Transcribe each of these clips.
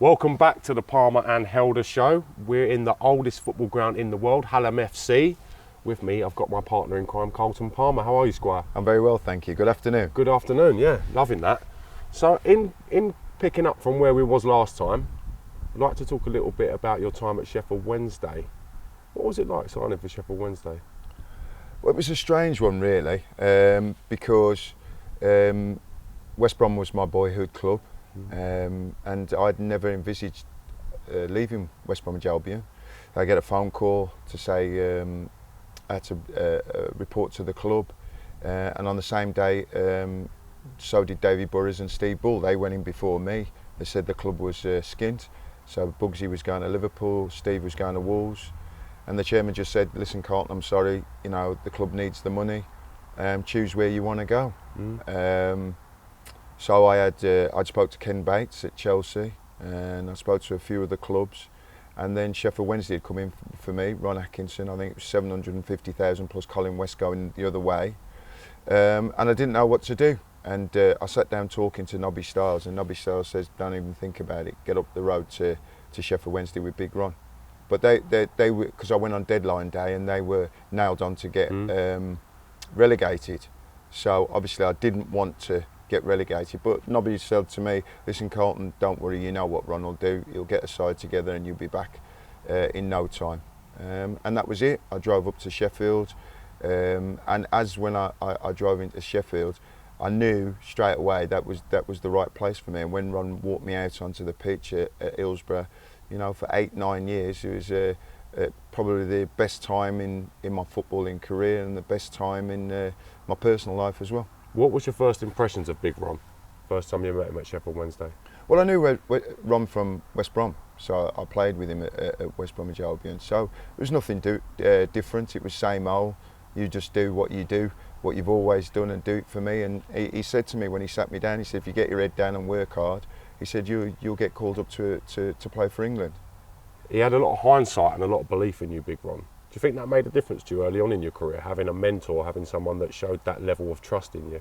Welcome back to the Palmer and Helder show. We're in the oldest football ground in the world, Hallam FC. With me, I've got my partner in crime, Carlton Palmer. How are you, Squire? I'm very well, thank you. Good afternoon. Good afternoon, yeah, loving that. So in picking up from where we was last time, I'd like to talk a little bit about your time at Sheffield Wednesday. What was it like signing for Sheffield Wednesday? Well, it was a strange one, really, because West Brom was my boyhood club. And I'd never envisaged leaving West Bromwich Albion. I get a phone call to say I had to report to the club, and on the same day so did David Burrows and Steve Bull. They went in before me. They said the club was skint, so Bugsy was going to Liverpool, Steve was going to Wolves, and the chairman just said, listen Carlton, I'm sorry, you know, the club needs the money, choose where you want to go. So I'd spoke to Ken Bates at Chelsea, and I spoke to a few of the clubs, and then Sheffield Wednesday had come in for me, Ron Atkinson. I think it was 750,000 plus Colin West going the other way, and I didn't know what to do. And I sat down talking to Nobby Stiles, and Nobby Stiles says, don't even think about it, get up the road to Sheffield Wednesday with Big Ron. But they were, because I went on deadline day, and they were nailed on to get relegated. So obviously I didn't want to get relegated, but Nobby said to me, listen Carlton, don't worry, you know what Ron will do, he'll get a side together and you'll be back in no time. And that was it. I drove up to Sheffield, and as when I drove into Sheffield, I knew straight away that was the right place for me. And when Ron walked me out onto the pitch at Hillsborough, you know, for 8-9 years, it was probably the best time in my footballing career, and the best time in my personal life as well. What was your first impressions of Big Ron? First time you met him at Sheffield Wednesday? Well, I knew Ron from West Brom, so I played with him at West Bromwich Albion. So there was nothing different. It was same old. You just do what you do, what you've always done, and do it for me. And he said to me when he sat me down, he said, if you get your head down and work hard, he said you'll get called up to play for England. He had a lot of hindsight and a lot of belief in you, Big Ron. Do you think that made a difference to you early on in your career, having a mentor, having someone that showed that level of trust in you?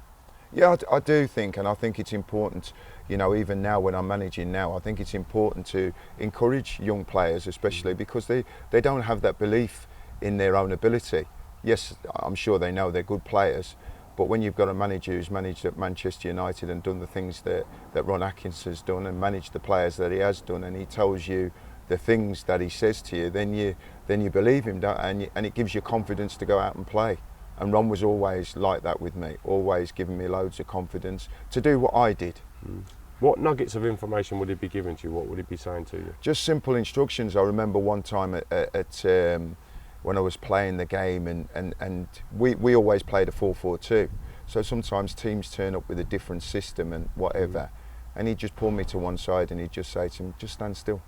Yeah, I do think, and I think it's important, you know, even now when I'm managing now, I think it's important to encourage young players, especially because they don't have that belief in their own ability. Yes, I'm sure they know they're good players, but when you've got a manager who's managed at Manchester United and done the things that Ron Atkinson's done and managed the players that he has done, and he tells you the things that he says to you, then you believe him, and it gives you confidence to go out and play. And Ron was always like that with me, always giving me loads of confidence to do what I did. What nuggets of information would he be giving to you? What would he be saying to you? Just simple instructions. I remember one time at when I was playing the game, and we always played a 4-4-2. So sometimes teams turn up with a different system and whatever, and he'd just pull me to one side and he'd just say to me, just stand still.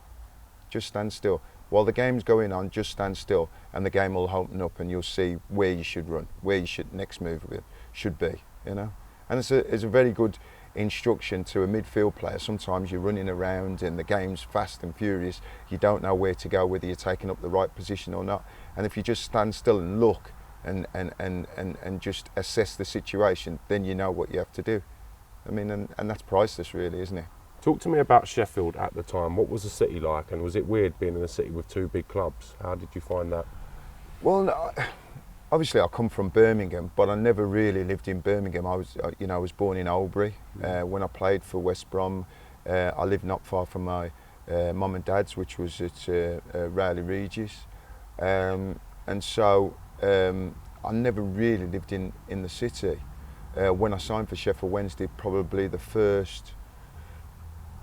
Just stand still. While the game's going on, just stand still, and the game will open up, and you'll see where you should run, where you should next move should be, you know. And it's a very good instruction to a midfield player. Sometimes you're running around and the game's fast and furious. You don't know where to go, whether you're taking up the right position or not. And if you just stand still and look and just assess the situation, then you know what you have to do. I mean, and that's priceless, really, isn't it? Talk to me about Sheffield at the time. What was the city like, and was it weird being in a city with two big clubs? How did you find that? Well, obviously I come from Birmingham, but I never really lived in Birmingham. I was born in Albury. When I played for West Brom, I lived not far from my mum and dad's, which was at Rowley Regis, and so I never really lived in the city. When I signed for Sheffield Wednesday, probably the first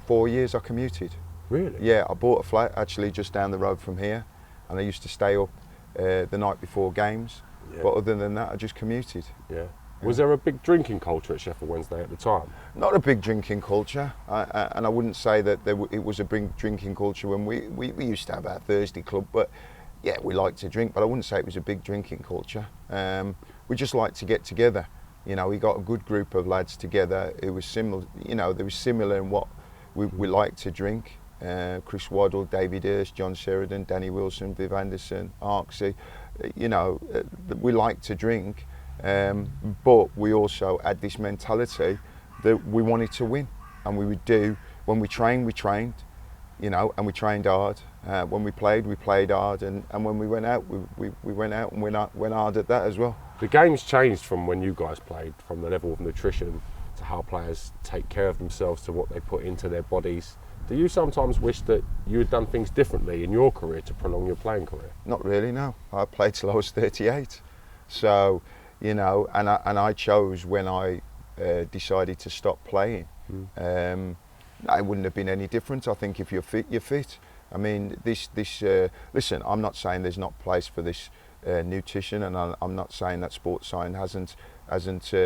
4 years I commuted. Really? Yeah, I bought a flat actually just down the road from here, and I used to stay up the night before games. Yeah. But other than that, I just commuted. Yeah. Was there a big drinking culture at Sheffield Wednesday at the time? Not a big drinking culture, and I wouldn't say that it was a big drinking culture when we used to have our Thursday club, but yeah, we liked to drink, but I wouldn't say it was a big drinking culture. We just liked to get together. You know, we got a good group of lads together. It was similar, you know, they were similar in what we liked to drink. Chris Waddle, David Hirst, John Sheridan, Danny Wilson, Viv Anderson, Arksy. You know, we liked to drink, but we also had this mentality that we wanted to win, and we would do, when we trained, you know, and we trained hard. When we played hard, and when we went out, we went out and went hard at that as well. The game's changed from when you guys played, from the level of nutrition to how players take care of themselves to what they put into their bodies. Do you sometimes wish that you had done things differently in your career to prolong your playing career? Not really, no. I played till I was 38. So, you know, and I chose when I decided to stop playing. It wouldn't have been any different. I think if you're fit, you're fit. I mean, listen, I'm not saying there's not place for this nutrition, and I'm not saying that sports science hasn't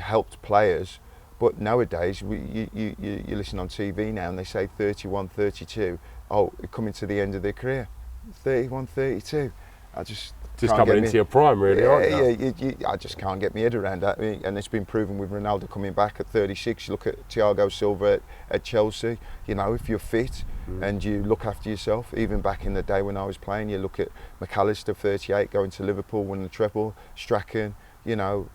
helped players. But nowadays, you listen on TV now and they say 31, 32, oh, they're coming to the end of their career. 31, 32. I just coming into your prime, really, aren't you? I just can't get my head around that. I mean, and it's been proven with Ronaldo coming back at 36. You look at Thiago Silva at Chelsea. You know, if you're fit and you look after yourself, even back in the day when I was playing, you look at McAllister, 38, going to Liverpool, winning the treble, Strachan. You know,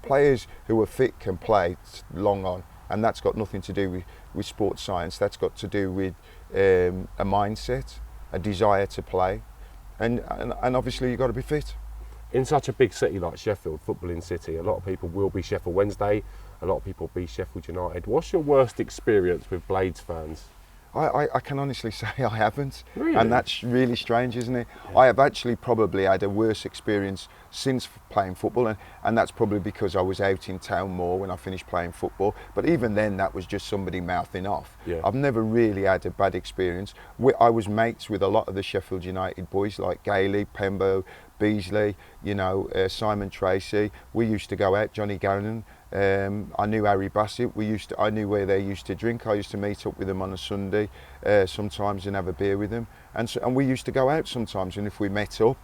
players who are fit can play long on, and that's got nothing to do with sports science. That's got to do with a mindset, a desire to play, and obviously you've got to be fit. In such a big city like Sheffield, footballing city, a lot of people will be Sheffield Wednesday, a lot of people will be Sheffield United. What's your worst experience with Blades fans? I can honestly say I haven't. Really? And that's really strange, isn't it? Yeah. I have actually probably had a worse experience since playing football, and that's probably because I was out in town more when I finished playing football. But even then, that was just somebody mouthing off. Yeah. I've never really had a bad experience. I was mates with a lot of the Sheffield United boys like Gailey, Pembo, Beasley, you know, Simon Tracy. We used to go out, Johnny Gannon. I knew Harry Bassett. I knew where they used to drink. I used to meet up with them on a Sunday sometimes and have a beer with them. And we used to go out sometimes. And if we met up,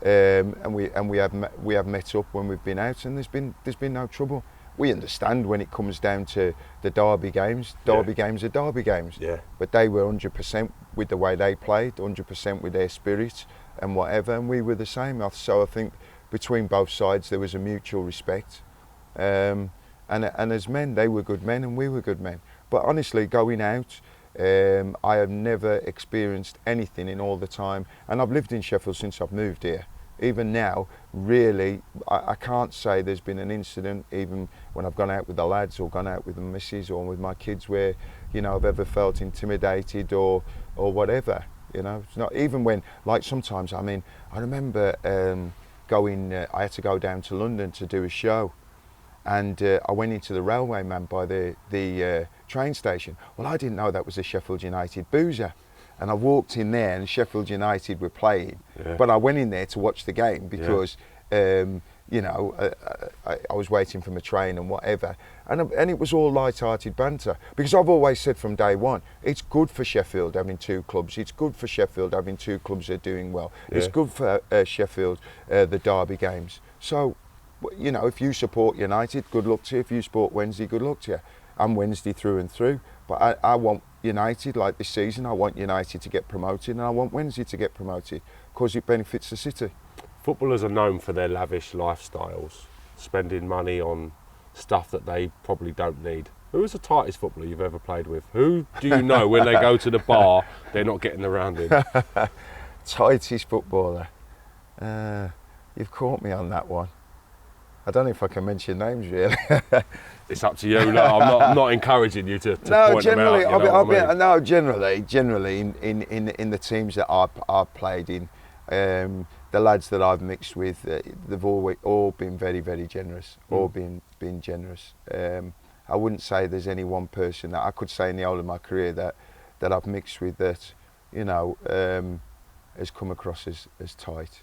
and we have met up when we've been out, and there's been no trouble. We understand when it comes down to the derby games. Derby games are derby games. Yeah. But they were 100% with the way they played, 100% with their spirit and whatever. And we were the same. So I think between both sides there was a mutual respect. And as men, they were good men and we were good men. But honestly, going out, I have never experienced anything in all the time. And I've lived in Sheffield since I've moved here. Even now, really, I can't say there's been an incident, even when I've gone out with the lads or gone out with the missus or with my kids, where, you know, I've ever felt intimidated or whatever. You know, it's not even when, like sometimes, I mean, I remember I had to go down to London to do a show. And I went into the railway man by the train station. Well, I didn't know that was a Sheffield United boozer. And I walked in there and Sheffield United were playing. Yeah. But I went in there to watch the game because, you know, I was waiting for my train and whatever. And it was all light-hearted banter. Because I've always said from day one, it's good for Sheffield having two clubs. It's good for Sheffield having two clubs that are doing well. Yeah. It's good for Sheffield, the derby games. So, you know, if you support United, good luck to you. If you support Wednesday, good luck to you. I'm Wednesday through and through, but I want United, like this season, I want United to get promoted and I want Wednesday to get promoted because it benefits the city. Footballers are known for their lavish lifestyles, spending money on stuff that they probably don't need. Who is the tightest footballer you've ever played with? Who do you know when they go to the bar, they're not getting around in? Tightest footballer? You've caught me on that one. I don't know if I can mention names, really. It's up to you. Look, I'm not encouraging you to point them out. No, generally in the teams that I've played in, the lads that I've mixed with, they've all been very, very generous. All been generous. I wouldn't say there's any one person that I could say in the whole of my career that I've mixed with that, you know, has come across as tight.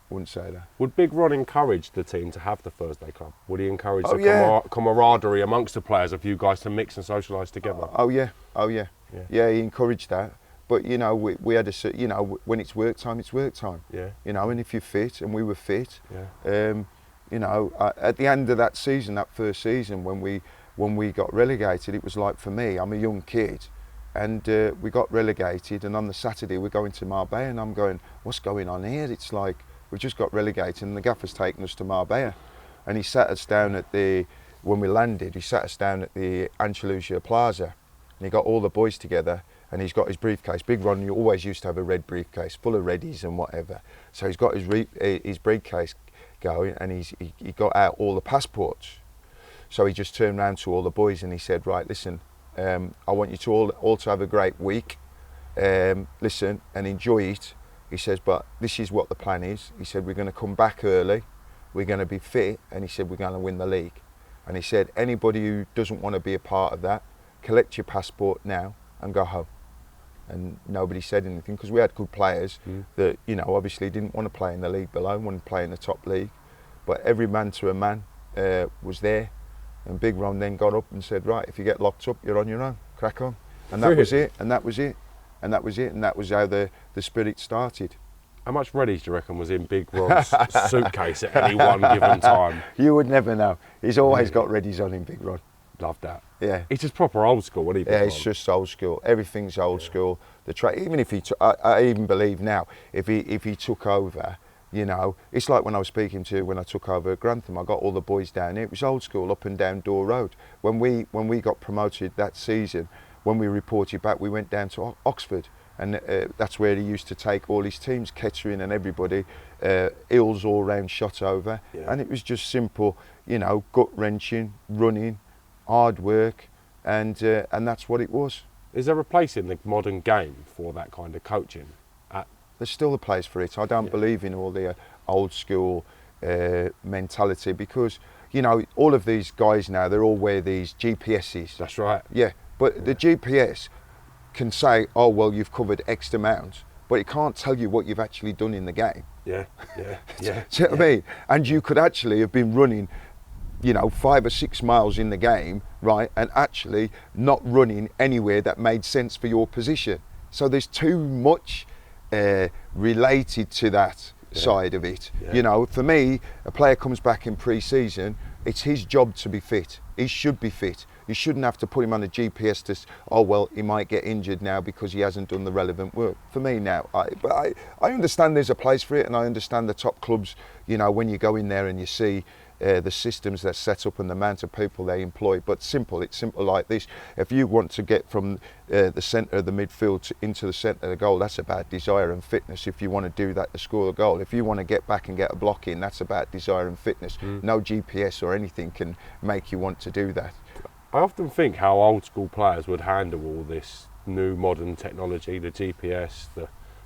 Wouldn't say that. Would Big Ron encourage the team to have the Thursday club? Would he encourage the camaraderie amongst the players of you guys to mix and socialise together? Oh yeah, he encouraged that. But you know, we had you know, when it's work time, it's work time. Yeah. You know, and if you're fit, and we were fit. Yeah. You know, at the end of that season, that first season, when we got relegated, it was like, for me, I'm a young kid. And we got relegated, and on the Saturday we're going to Marbella, and I'm going, what's going on here? It's like, we just got relegated and the gaffer's taken us to Marbella. And he sat us down when we landed, he sat us down at the Andalusia Plaza. and he got all the boys together, and he's got his briefcase. Big Ron, you always used to have a red briefcase full of Reddies and whatever. So he's got his briefcase going, and he got out all the passports. So he just turned around to all the boys and he said, right, listen, I want you to all to have a great week. Listen and enjoy it. He says, but this is what the plan is. He said, we're going to come back early, we're going to be fit, and he said, we're going to win the league. And he said, anybody who doesn't want to be a part of that, collect your passport now and go home. And nobody said anything, because we had good players that, you know, obviously didn't want to play in the league below, wanted to play in the top league. But every man to a man was there. And Big Ron then got up and said, right, if you get locked up, you're on your own, crack on. And that was it, and that was it. And that was it, and that was how the spirit started. How much Reddies do you reckon was in Big Ron's suitcase at any one given time? You would never know. He's always got Reddies on him, Big Ron. Love that. Yeah. It's just proper old school, isn't he? Yeah, it's just old school. Everything's old school. Even if I even believe now, if he took over, you know, it's like when I was speaking to when I took over at Grantham. I got all the boys down here. It was old school, up and down Door Road. When we got promoted that season, when we reported back, we went down to Oxford, and that's where he used to take all his teams, Kettering and everybody, hills all round shot over, and it was just simple, you know, gut wrenching, running, hard work, and that's what it was. Is there a place in the modern game for that kind of coaching? There's still a place for it. I don't believe in all the old school mentality, because, you know, all of these guys now, they all wear these GPSs. That's right. Yeah, but the GPS can say, oh, well, you've covered X amount, but it can't tell you what you've actually done in the game. Yeah. Do you know what I mean? And you could actually have been running, you know, 5 or 6 miles in the game, right, and actually not running anywhere that made sense for your position. So there's too much related to that side of it. You know, for me, a player comes back in pre-season, it's his job to be fit. He should be fit. You shouldn't have to put him on a GPS to, oh, well, he might get injured now because he hasn't done the relevant work. For me now, I understand there's a place for it, and I understand the top clubs, you know, when you go in there and you see the systems they're set up and the amount of people they employ. But it's simple like this. If you want to get from the centre of the midfield into the centre of the goal, that's about desire and fitness. If you want to do that to score a goal, if you want to get back and get a block in, that's about desire and fitness. No GPS or anything can make you want to do that. I often think how old school players would handle all this new modern technology, the GPS,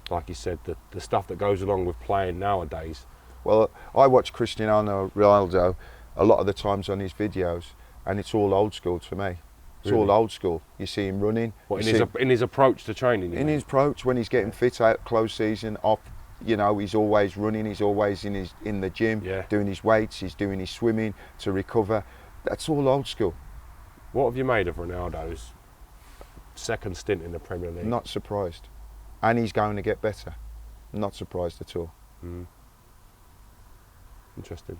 like you said, the stuff that goes along with playing nowadays. Well, I watch Cristiano Ronaldo a lot of the times on his videos, and it's all old school to me. It's all old school. You see him running. What, in his approach to training? In his approach, when he's getting fit out, close season, off, you know, he's always running. He's always in the gym, doing his weights. He's doing his swimming to recover. That's all old school. What have you made of Ronaldo's second stint in the Premier League? Not surprised, and he's going to get better. Not surprised at all. Interesting.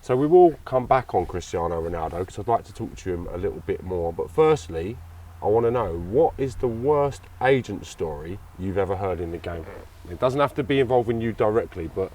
So we will come back on Cristiano Ronaldo, because I'd like to talk to him a little bit more. But firstly, I want to know, what is the worst agent story you've ever heard in the game? It doesn't have to be involving you directly, but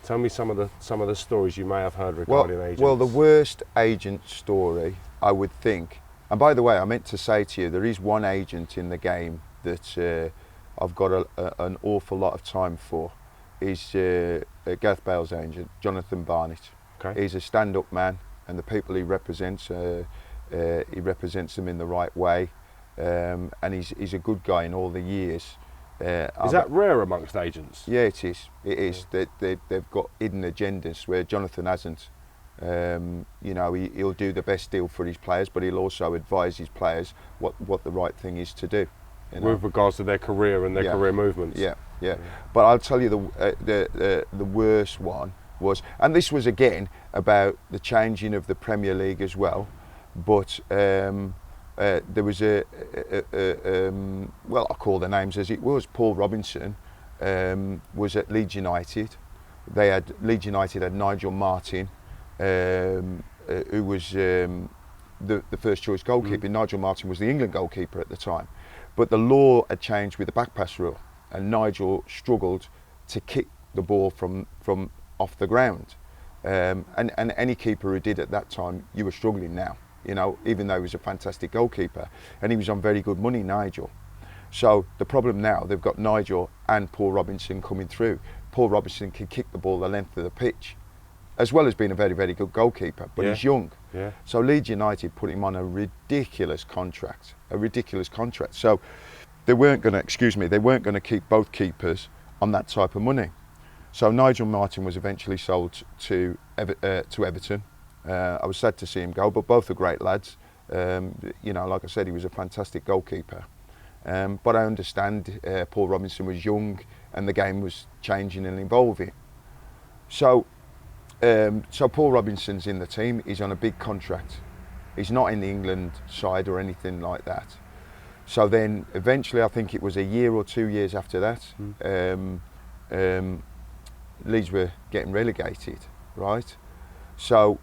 tell me some of the stories you may have heard regarding agents. Well, the worst agent story, I would think, and by the way, I meant to say to you, there is one agent in the game that I've got an awful lot of time for. Is Gareth Bale's agent, Jonathan Barnett. Okay. He's a stand-up man, and the people he represents them in the right way, and he's a good guy in all the years. Is that rare amongst agents? Yeah, it is. It is. They've got hidden agendas where Jonathan hasn't. You know, he'll do the best deal for his players, but he'll also advise his players what the right thing is to do. You know? With regards to their career and their career movements. Yeah. But I'll tell you the worst one was, and this was again about the changing of the Premier League as well. But there was well, I'll call the names as it was. Paul Robinson was at Leeds United. Leeds United had Nigel Martin, who was the first choice goalkeeper. Nigel Martin was the England goalkeeper at the time. But the law had changed with the back pass rule, and Nigel struggled to kick the ball from off the ground. And any keeper who did at that time, you were struggling now. you know, even though he was a fantastic goalkeeper. And he was on very good money, Nigel. So the problem now, they've got Nigel and Paul Robinson coming through. Paul Robinson can kick the ball the length of the pitch, as well as being a very, very good goalkeeper, but he's young. Yeah. So Leeds United put him on a ridiculous contract. So they weren't going to keep both keepers on that type of money. So Nigel Martin was eventually sold to Everton. I was sad to see him go, but both are great lads. You know, like I said, he was a fantastic goalkeeper. But I understand Paul Robinson was young and the game was changing and evolving. So Paul Robinson's in the team. He's on a big contract. He's not in the England side or anything like that. So then eventually, I think it was a year or 2 years after that, Leeds were getting relegated, right? So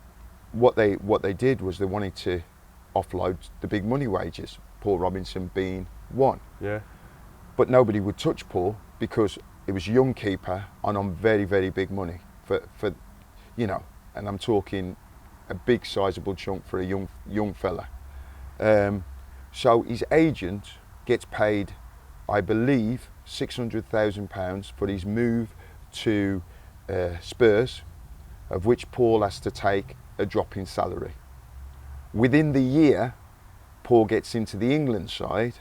what they did was they wanted to offload the big money wages, Paul Robinson being one. Yeah. But nobody would touch Paul because he was a young keeper and on very, very big money for you know, and I'm talking a big sizable chunk for a young fella. So his agent gets paid, I believe, £600,000 for his move to Spurs, of which Paul has to take a drop in salary. Within the year, Paul gets into the England side,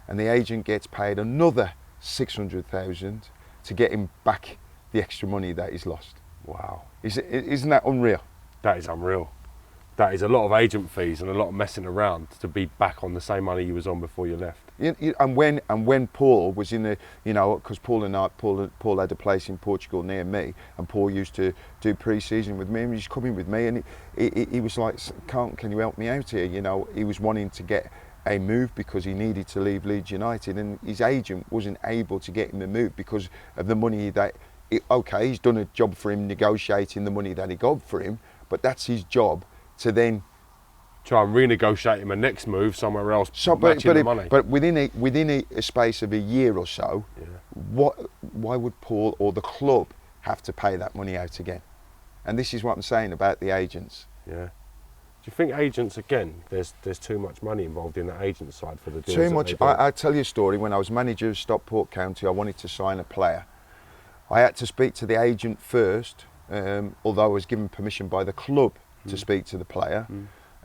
and the agent gets paid another £600,000 to get him back the extra money that he's lost. Wow. Isn't that unreal? That is unreal. That is a lot of agent fees and a lot of messing around to be back on the same money you was on before you left. And when Paul was in the, you know, because Paul had a place in Portugal near me, and Paul used to do pre-season with me, and he was coming with me, and he was like, can you help me out here? You know, he was wanting to get a move because he needed to leave Leeds United, and his agent wasn't able to get him a move because of the money that, okay, he's done a job for him negotiating the money that he got for him, but that's his job to then try and renegotiate him a next move somewhere else, matching the money. But within a space of a year or so, why would Paul or the club have to pay that money out again? And this is what I'm saying about the agents. Yeah. Do you think agents, again, there's too much money involved in the agent side for the deals? Too much. I'll tell you a story. When I was manager of Stockport County, I wanted to sign a player. I had to speak to the agent first, although I was given permission by the club to speak to the player.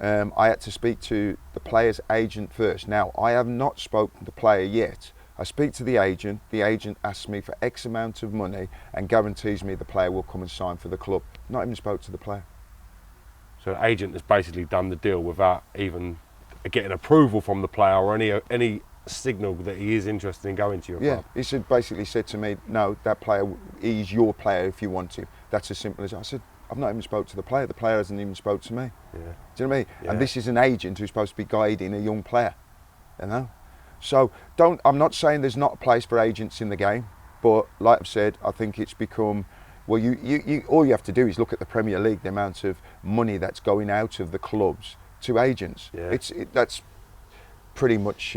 I had to speak to the player's agent first. Now, I have not spoken to the player yet. I speak to the agent asks me for X amount of money and guarantees me the player will come and sign for the club. Not even spoke to the player. So the agent has basically done the deal without even getting approval from the player or any signal that he is interested in going to your club. Yeah, he basically said to me, no, that player, he's your player if you want him. That's as simple as I said. I've not even spoke to the player hasn't even spoke to me. Yeah. Do you know what I mean? Yeah. And this is an agent who's supposed to be guiding a young player, you know? So I'm not saying there's not a place for agents in the game, but like I've said, I think it's become, well, you all you have to do is look at the Premier League, the amount of money that's going out of the clubs to agents. Yeah. That's pretty much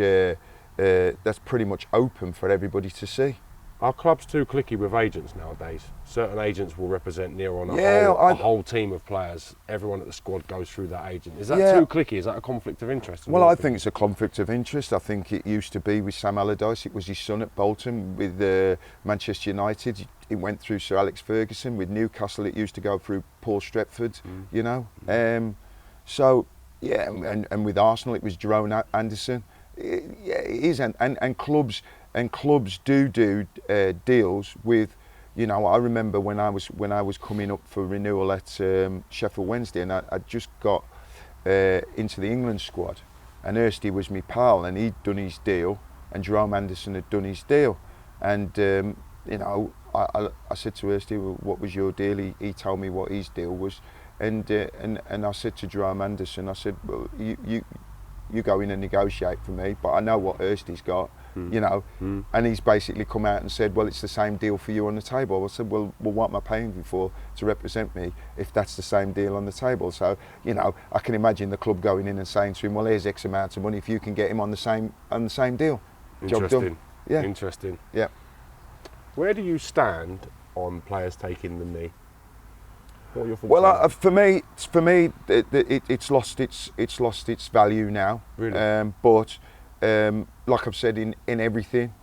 open for everybody to see. Are clubs too cliquey with agents nowadays? Certain agents will represent near on a whole team of players. Everyone at the squad goes through that agent. Is that too cliquey? Is that a conflict of interest? Well, I think it's a conflict of interest. I think it used to be with Sam Allardyce. It was his son at Bolton. With Manchester United, it went through Sir Alex Ferguson. With Newcastle, it used to go through Paul Stretford, you know. So, yeah, and with Arsenal, it was Jerome Anderson. It is, and clubs do deals with, you know. I remember when I was coming up for renewal at Sheffield Wednesday, and I just got into the England squad, and Hursty was my pal, and he'd done his deal, and Jerome Anderson had done his deal, and you know, I said to Hursty, well, what was your deal? He told me what his deal was, and I said to Jerome Anderson, I said, well, you go in and negotiate for me, but I know what Hursty's got, you know. And he's basically come out and said, well, it's the same deal for you on the table. I said, well, what am I paying you for to represent me if that's the same deal on the table? So, you know, I can imagine the club going in and saying to him, well, here's X amount of money if you can get him on the same deal. Job done. Yeah. Interesting. Yeah. Where do you stand on players taking the knee? What are your thoughts? Well, for me, it's lost its value now. Really? But like I've said in everything,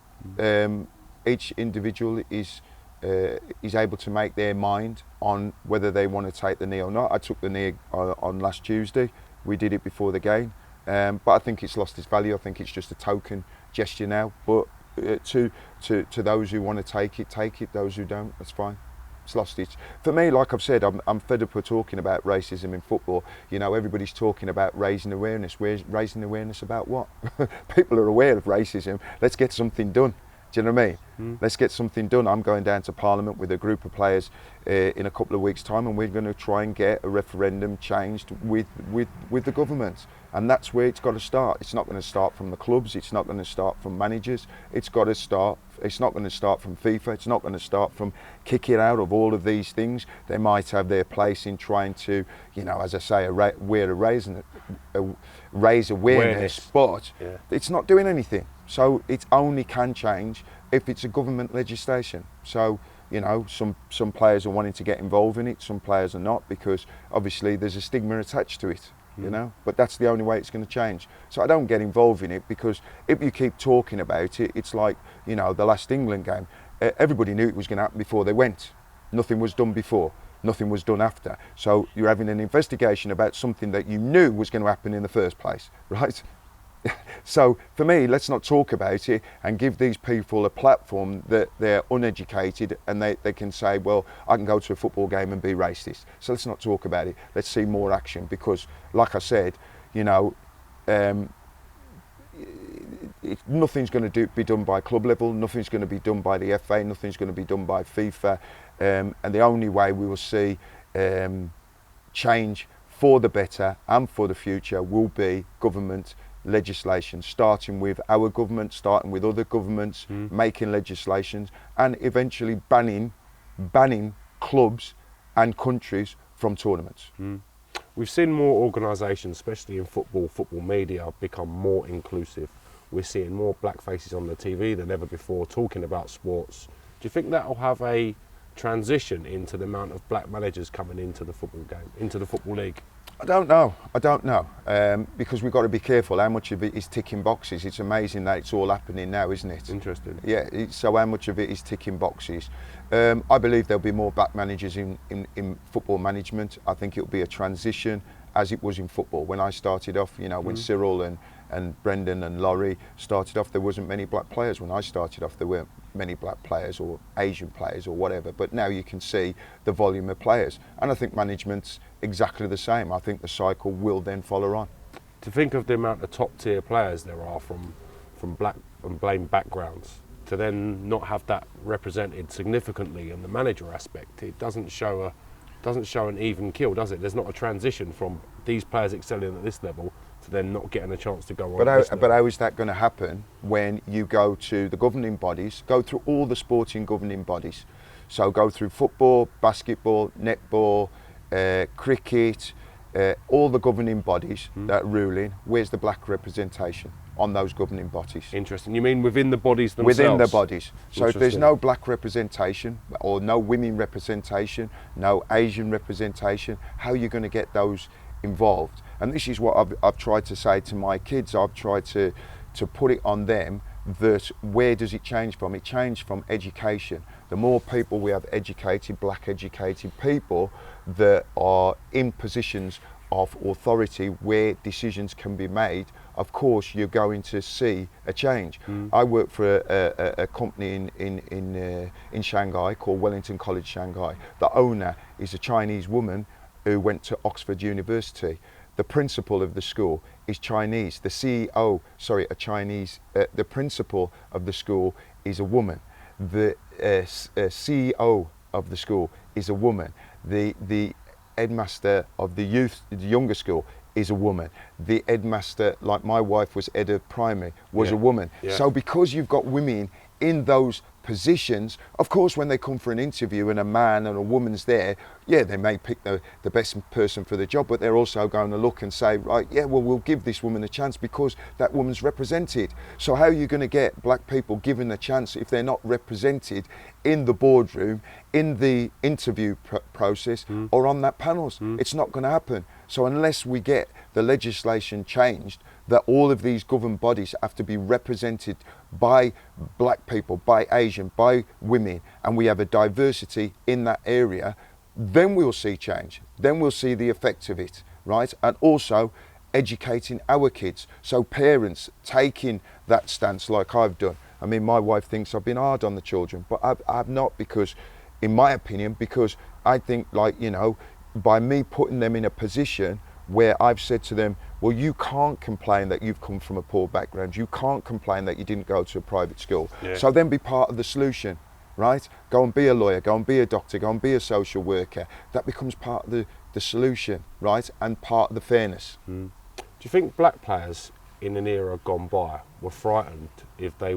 each individual is able to make their mind on whether they want to take the knee or not. I took the knee on last Tuesday. We did it before the game, but I think it's lost its value. I think it's just a token gesture now. But to those who want to take it. Those who don't, that's fine. It's lost its. For me, like I've said, I'm fed up with talking about racism in football. You know, everybody's talking about raising awareness. Raising awareness about what? People are aware of racism. Let's get something done. Do you know what I mean? Let's get something done. I'm going down to Parliament with a group of players in a couple of weeks' time, and we're going to try and get a referendum changed with the government. And that's where it's got to start. It's not going to start from the clubs. It's not going to start from managers. It's got to start. It's not going to start from FIFA. It's not going to start from kicking out of all of these things. They might have their place in trying to, you know, as I say, raise awareness, but it's not doing anything. So it only can change if it's a government legislation. So, you know, some players are wanting to get involved in it, some players are not, because obviously there's a stigma attached to it, you know, but that's the only way it's going to change. So I don't get involved in it, because if you keep talking about it, it's like, you know, the last England game. Everybody knew it was going to happen before they went. Nothing was done before, nothing was done after. So you're having an investigation about something that you knew was going to happen in the first place, right? So for me, let's not talk about it and give these people a platform that they're uneducated and they can say, well, I can go to a football game and be racist. So let's not talk about it. Let's see more action, because like I said, you know, nothing's going to be done by club level, nothing's going to be done by the FA, nothing's going to be done by FIFA, and the only way we will see change for the better and for the future will be government legislation, starting with our government, starting with other governments, making legislations and eventually banning clubs and countries from tournaments. We've seen more organisations, especially in football media, become more inclusive. We're seeing more black faces on the TV than ever before talking about sports. Do you think that will have a transition into the amount of black managers coming into the football game, into the football league? I don't know, because we've got to be careful how much of it is ticking boxes. It's amazing that it's all happening now, isn't it? Interesting. Yeah, so how much of it is ticking boxes? I believe there'll be more black managers in football management. I think it'll be a transition, as it was in football. When I started off, you know, when Cyril and Brendan and Laurie started off, there wasn't many black players. When I started off, there weren't many black players or Asian players or whatever, but now you can see the volume of players, and I think management's exactly the same. I think the cycle will then follow on. To think of the amount of top tier players there are from black and blame backgrounds, to then not have that represented significantly in the manager aspect, it doesn't show an even keel, does it? There's not a transition from these players excelling at this level to then not getting a chance to go on. But how is that going to happen when you go to the governing bodies, go through all the sporting governing bodies? So go through football, basketball, netball, cricket, all the governing bodies that are ruling. Where's the black representation on those governing bodies? Interesting. You mean within the bodies themselves? Within the bodies. So if there's no black representation, or no women representation, no Asian representation, how are you going to get those involved? And this is what I've tried to say to my kids. I've tried to put it on them, that where does it change from? It changed from education. The more people we have educated, black educated people that are in positions of authority where decisions can be made, of course you're going to see a change. I work for a company in Shanghai called Wellington College Shanghai. The owner is a Chinese woman who went to Oxford University. The principal of the school is Chinese. The CEO, the principal of the school is a woman. The CEO of the school is a woman. The headmaster of the younger school is a woman. The headmaster, like my wife was head of primary, was a woman. So because you've got women in those positions. Of course, when they come for an interview and a man and a woman's there, yeah, they may pick the best person for the job, but they're also going to look and say, right, yeah, well, we'll give this woman a chance because that woman's represented. So how are you going to get black people given a chance if they're not represented in the boardroom, in the interview process, or on that panels? It's not going to happen. So unless we get the legislation changed, that all of these governed bodies have to be represented by black people, by Asian, by women, and we have a diversity in that area, then we'll see change. Then we'll see the effect of it, right? And also educating our kids. So parents taking that stance like I've done. I mean, my wife thinks I've been hard on the children, but I've not, because, in my opinion, because I think, like, you know, by me putting them in a position where I've said to them, well, you can't complain that you've come from a poor background. You can't complain that you didn't go to a private school. Yeah. So then be part of the solution, right? Go and be a lawyer, go and be a doctor, go and be a social worker. That becomes part of the solution, right? And part of the fairness. Do you think black players in an era gone by were frightened if they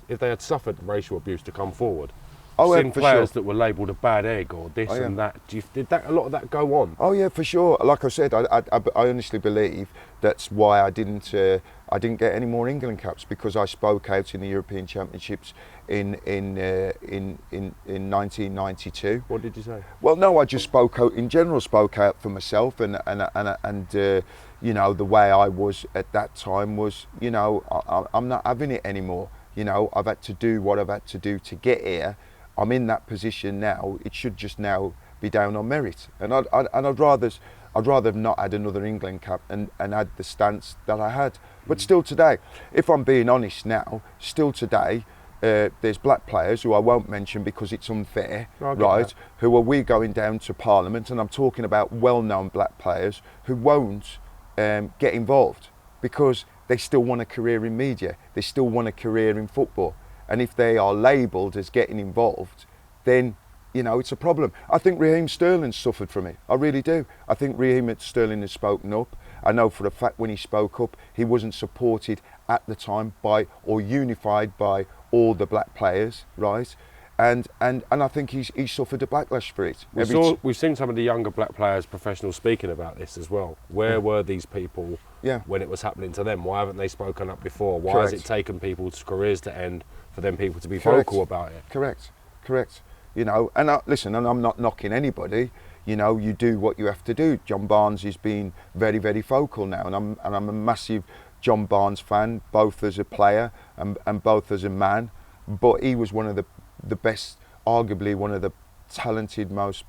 had suffered racial abuse to come forward? Seen players that were labelled a bad egg or this and that. Did a lot of that go on? Oh yeah, for sure. Like I said, I honestly believe that's why I didn't get any more England caps, because I spoke out in the European Championships in 1992. What did you say? Well, no, I just spoke out in general, spoke out for myself, and you know, the way I was at that time was, you know, I'm not having it anymore. You know, I've had to do what I've had to do to get here. I'm in that position now. It should just now be down on merit, and I'd rather have not had another England cap and had the stance that I had. But still today, if I'm being honest now, still today, there's black players who I won't mention because it's unfair, right? Who are we going down to Parliament, and I'm talking about well-known black players who won't get involved because they still want a career in media. They still want a career in football. And if they are labelled as getting involved, then, you know, it's a problem. I think Raheem Sterling suffered from it. I really do. I think Raheem Sterling has spoken up. I know for a fact when he spoke up, he wasn't supported at the time by or unified by all the black players, right? And I think he suffered a backlash for it. We've seen some of the younger black players, professionals, speaking about this as well. Where were these people when it was happening to them? Why haven't they spoken up before? Why has it taken people's careers to end for them people to be vocal about it? Correct. You know, and listen, and I'm not knocking anybody. You know, you do what you have to do. John Barnes is being very, very vocal now, and I'm a massive John Barnes fan, both as a player and both as a man. But he was one of the best, arguably one of the talented, most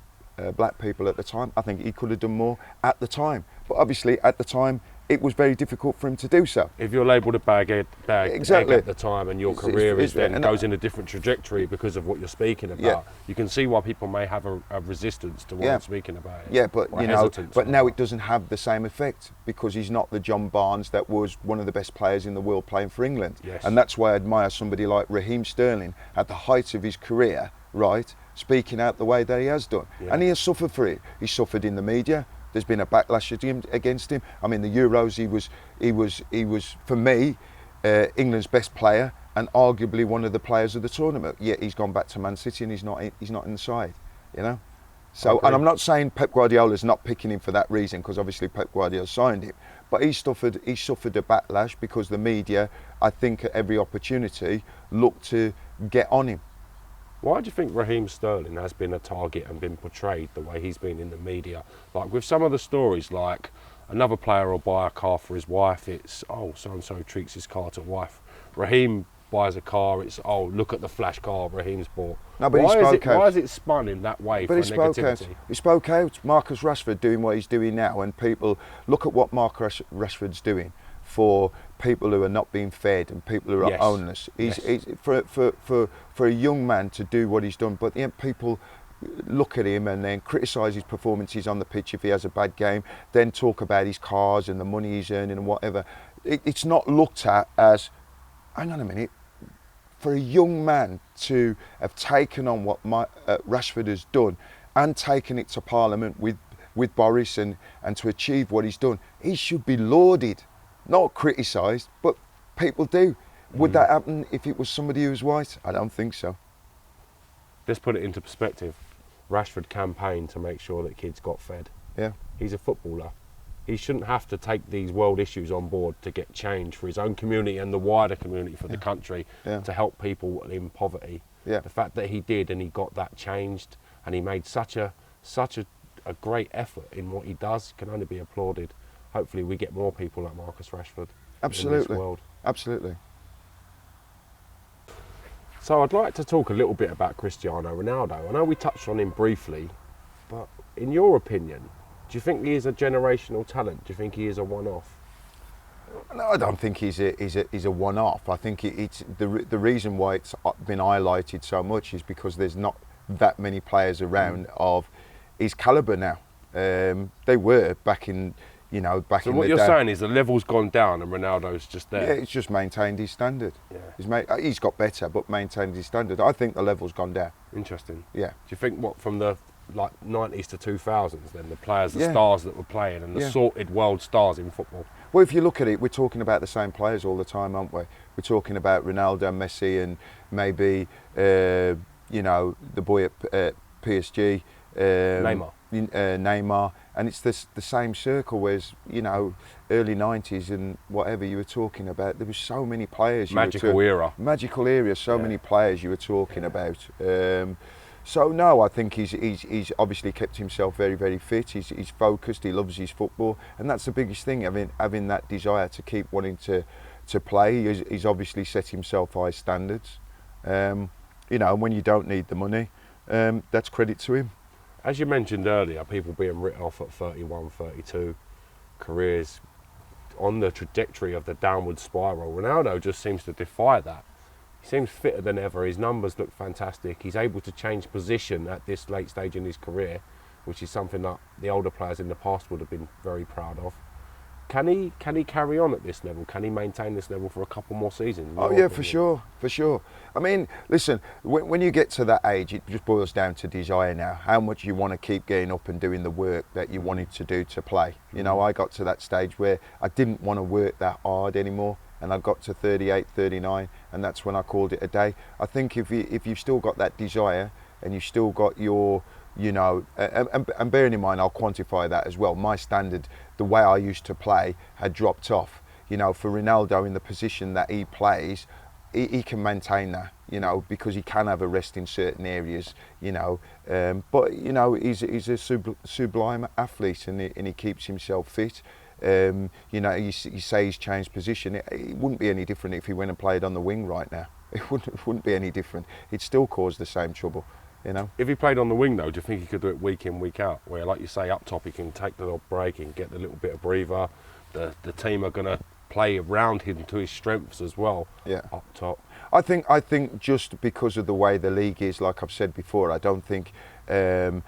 black people at the time. I think he could have done more at the time, but obviously at the time it was very difficult for him to do so. If you're labelled a bag egg at the time and your career goes in a different trajectory because of what you're speaking about, you can see why people may have a resistance to what I'm speaking about it. Yeah, but you know, but now it doesn't have the same effect because he's not the John Barnes that was one of the best players in the world playing for England. Yes. And that's why I admire somebody like Raheem Sterling at the height of his career, right, speaking out the way that he has done. Yeah. And he has suffered for it. He suffered in the media. There's been a backlash against him. I mean, the Euros, he was for me, England's best player and arguably one of the players of the tournament. Yet he's gone back to Man City and he's not in the side, you know. So, and I'm not saying Pep Guardiola's not picking him for that reason, because obviously Pep Guardiola signed him, but he suffered a backlash because the media, I think, at every opportunity looked to get on him. Why do you think Raheem Sterling has been a target and been portrayed the way he's been in the media? Like with some of the stories, like another player will buy a car for his wife, it's, oh, so-and-so treats his car to wife. Raheem buys a car, it's, oh, look at the flash car Raheem's bought. No, but why is it spun in that way for negativity? He spoke out. Marcus Rashford doing what he's doing now, and people look at what Marcus Rashford's doing for people who are not being fed and people who are homeless. He's for a young man to do what he's done, but people look at him and then criticise his performances on the pitch if he has a bad game, then talk about his cars and the money he's earning and whatever. It's not looked at as, hang on a minute, for a young man to have taken on what Rashford has done and taken it to Parliament with Boris and to achieve what he's done, he should be lauded, not criticised, but people do. Would that happen if it was somebody who was white? I don't think so. let's put it into perspective. Rashford campaigned to make sure that kids got fed. Yeah. He's a footballer. He shouldn't have to take these world issues on board to get change for his own community and the wider community for the country to help people in poverty. Yeah. The fact that he did and he got that changed and he made such a great effort in what he does can only be applauded. Hopefully we get more people like Marcus Rashford in this world. Absolutely. So I'd like to talk a little bit about Cristiano Ronaldo. I know we touched on him briefly, but in your opinion, do you think he is a generational talent? Do you think he is a one-off? No, I don't think he's a one-off. I think it's the reason why it's been highlighted so much is because there's not that many players around of his calibre now. They were back in, back in the day. So what you're saying is the level's gone down and Ronaldo's just there? Yeah, it's just maintained his standard. Yeah. He's got better, but maintained his standard. I think the level's gone down. Interesting. Yeah. Do you think from the 90s to 2000s then, the players, the stars that were playing and the sorted world stars in football? Well, if you look at it, we're talking about the same players all the time, aren't we? We're talking about Ronaldo, Messi, and maybe the boy at PSG, Neymar, and it's the same circle. Whereas early 90s and whatever you were talking about, there was so many players. Magical era. So many players you were talking about. So no, I think he's obviously kept himself very, very fit. He's focused. He loves his football, and that's the biggest thing. Having that desire to keep wanting to play. He's obviously set himself high standards. And when you don't need the money, that's credit to him. As you mentioned earlier, people being written off at 31, 32, careers on the trajectory of the downward spiral. Ronaldo just seems to defy that. He seems fitter than ever. His numbers look fantastic. He's able to change position at this late stage in his career, which is something that the older players in the past would have been very proud of. Can he carry on at this level? Can he maintain this level for a couple more seasons? Oh yeah, for sure. I mean, listen, when you get to that age, it just boils down to desire now. How much you want to keep getting up and doing the work that you wanted to do to play. I got to that stage where I didn't want to work that hard anymore, and I got to 38, 39, and that's when I called it a day. I think if you've still got that desire and you've still got your and bearing in mind, I'll quantify that as well. My standard, the way I used to play, had dropped off. For Ronaldo in the position that he plays, he can maintain that. Because he can have a rest in certain areas. But he's a sublime athlete, and he keeps himself fit. You say he's changed position. It wouldn't be any different if he went and played on the wing right now. It wouldn't be any different. It'd still cause the same trouble. If he played on the wing though, do you think he could do it week in, week out? Where, like you say, up top he can take the little break and get the little bit of breather. The team are going to play around him to his strengths as well. Yeah. Up top. I think just because of the way the league is, like I've said before, I don't think there